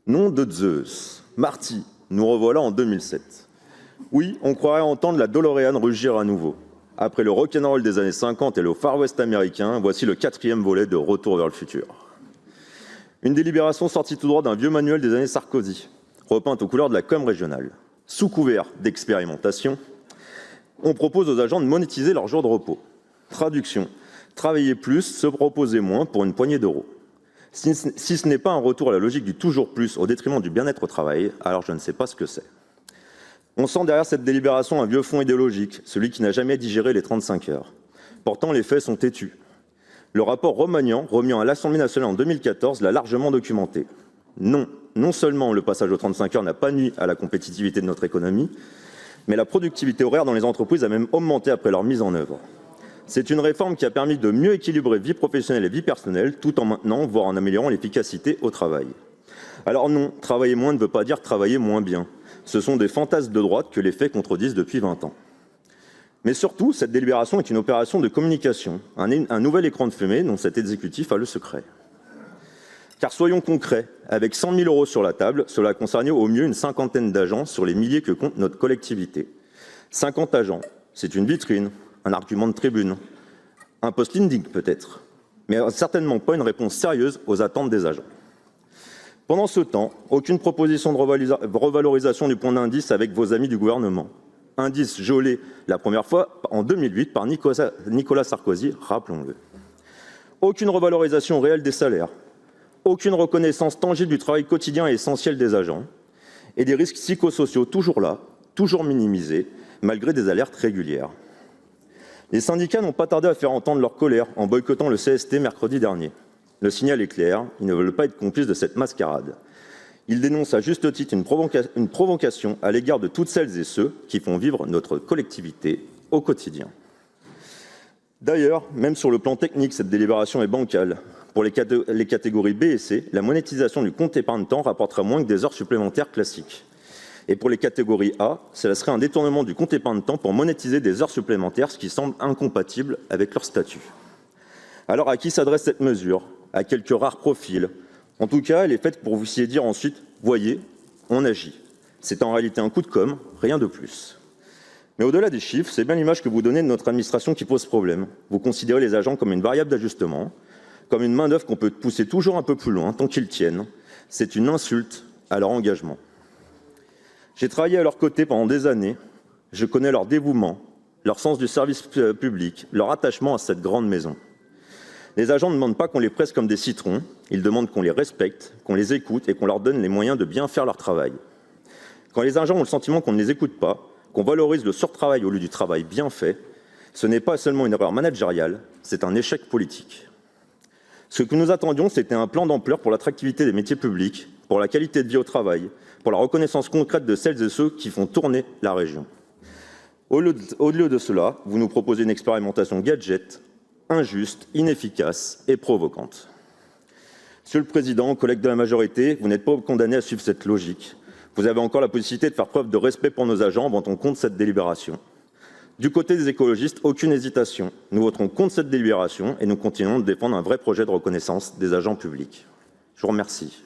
Nom de Zeus, Marty, nous revoilà en 2007. Oui, on croirait entendre la DeLorean rugir à nouveau. Après le rock'n'roll des années 50 et le Far West américain, voici le 4e volet de Retour vers le futur. Une délibération sortie tout droit d'un vieux manuel des années Sarkozy, repeinte aux couleurs de la com régionale. Sous couvert d'expérimentation, on propose aux agents de monétiser leurs jours de repos. Traduction, travailler plus, se proposer moins pour une poignée d'euros. Si ce n'est pas un retour à la logique du toujours plus au détriment du bien-être au travail, alors je ne sais pas ce que c'est. On sent derrière cette délibération un vieux fond idéologique, celui qui n'a jamais digéré les 35 heures. Pourtant, les faits sont têtus. Le rapport Romagnan, remis à l'Assemblée nationale en 2014, l'a largement documenté. Non seulement le passage aux 35 heures n'a pas nui à la compétitivité de notre économie, mais la productivité horaire dans les entreprises a même augmenté après leur mise en œuvre. C'est une réforme qui a permis de mieux équilibrer vie professionnelle et vie personnelle, tout en maintenant, voire en améliorant l'efficacité au travail. Alors non, travailler moins ne veut pas dire travailler moins bien. Ce sont des fantasmes de droite que les faits contredisent depuis 20 ans. Mais surtout, cette délibération est une opération de communication, un nouvel écran de fumée dont cet exécutif a le secret. Car soyons concrets, avec 100 000 € sur la table, cela concerne au mieux une cinquantaine d'agents sur les milliers que compte notre collectivité. 50 agents, c'est une vitrine, un argument de tribune, un post LinkedIn peut-être, mais certainement pas une réponse sérieuse aux attentes des agents. Pendant ce temps, aucune proposition de revalorisation du point d'indice avec vos amis du gouvernement. Indice gelé la première fois en 2008 par Nicolas Sarkozy, rappelons-le. Aucune revalorisation réelle des salaires, aucune reconnaissance tangible du travail quotidien et essentiel des agents, et des risques psychosociaux toujours là, toujours minimisés, malgré des alertes régulières. Les syndicats n'ont pas tardé à faire entendre leur colère en boycottant le CST mercredi dernier. Le signal est clair, ils ne veulent pas être complices de cette mascarade. Ils dénoncent à juste titre une provocation à l'égard de toutes celles et ceux qui font vivre notre collectivité au quotidien. D'ailleurs, même sur le plan technique, cette délibération est bancale. Pour les catégories B et C, la monétisation du compte épargne-temps rapportera moins que des heures supplémentaires classiques. Et pour les catégories A, cela serait un détournement du compte épargne-temps pour monétiser des heures supplémentaires, ce qui semble incompatible avec leur statut. Alors à qui s'adresse cette mesure? À quelques rares profils. En tout cas, elle est faite pour vous essayer de dire ensuite « Voyez, on agit ». C'est en réalité un coup de com', rien de plus. Mais au-delà des chiffres, c'est bien l'image que vous donnez de notre administration qui pose problème. Vous considérez les agents comme une variable d'ajustement, comme une main-d'œuvre qu'on peut pousser toujours un peu plus loin tant qu'ils tiennent. C'est une insulte à leur engagement. J'ai travaillé à leur côté pendant des années. Je connais leur dévouement, leur sens du service public, leur attachement à cette grande maison. Les agents ne demandent pas qu'on les presse comme des citrons, ils demandent qu'on les respecte, qu'on les écoute et qu'on leur donne les moyens de bien faire leur travail. Quand les agents ont le sentiment qu'on ne les écoute pas, qu'on valorise le surtravail au lieu du travail bien fait, ce n'est pas seulement une erreur managériale, c'est un échec politique. Ce que nous attendions, c'était un plan d'ampleur pour l'attractivité des métiers publics, pour la qualité de vie au travail, pour la reconnaissance concrète de celles et ceux qui font tourner la région. Au lieu de cela, vous nous proposez une expérimentation gadget, injuste, inefficace et provocante. Monsieur le Président, collègues de la majorité, vous n'êtes pas condamnés à suivre cette logique. Vous avez encore la possibilité de faire preuve de respect pour nos agents en votant contre cette délibération. Du côté des écologistes, aucune hésitation. Nous voterons contre cette délibération et nous continuerons de défendre un vrai projet de reconnaissance des agents publics. Je vous remercie.